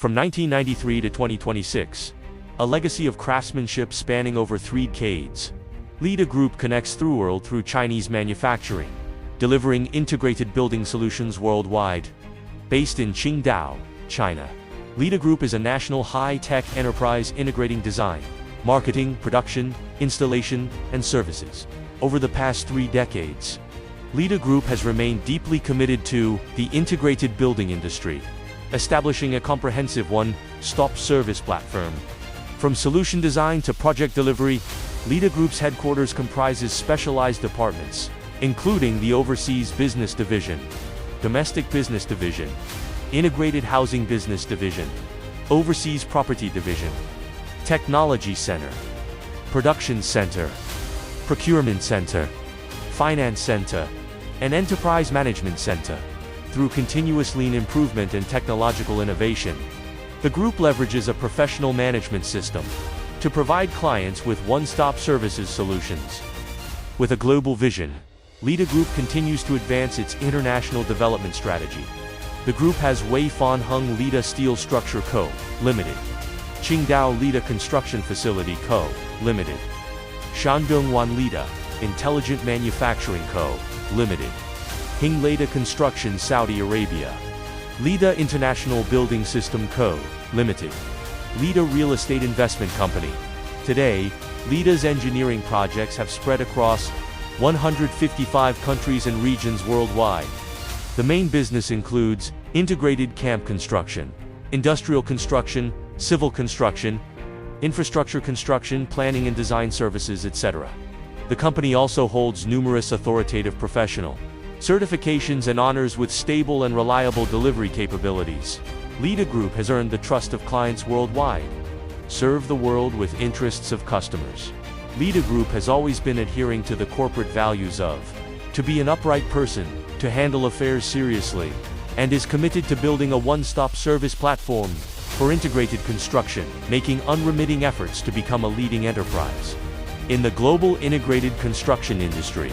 From 1993 to 2026, a legacy of craftsmanship spanning over 3 decades, Lida Group connects the world through Chinese manufacturing, delivering integrated building solutions worldwide. Based in Qingdao, China, Lida Group is a national high-tech enterprise integrating design, marketing, production, installation, and services. Over the past 3 decades, Lida Group has remained deeply committed to the integrated building industry, establishing a comprehensive one-stop service platform. From solution design to project delivery, Lida Group's headquarters comprises specialized departments, including the Overseas Business Division, Domestic Business Division, Integrated Housing Business Division, Overseas Property Division, Technology Center, Production Center, Procurement Center, Finance Center, and Enterprise Management Center. Through continuous lean improvement and technological innovation, the group leverages a professional management system to provide clients with one-stop services solutions. With a global vision, Lida Group continues to advance its international development strategy. The group has Wei Fan Hung Lida Steel Structure Co., Limited, Qingdao Lida Construction Facility Co., Limited, Shandongwan Lida Intelligent Manufacturing Co., Limited, Hing Lida Construction Saudi Arabia, Lida International Building System Co., Limited, Lida Real Estate Investment Company. Today, Lida's engineering projects have spread across 155 countries and regions worldwide. The main business includes integrated camp construction, industrial construction, civil construction, infrastructure construction, planning and design services, etc. The company also holds numerous authoritative professional certifications and honors with stable and reliable delivery capabilities. Lida Group has earned the trust of clients worldwide. Serve the world with interests of customers. Lida Group has always been adhering to the corporate values of to be an upright person, to handle affairs seriously, and is committed to building a one-stop service platform for integrated construction, making unremitting efforts to become a leading enterprise in the global integrated construction industry.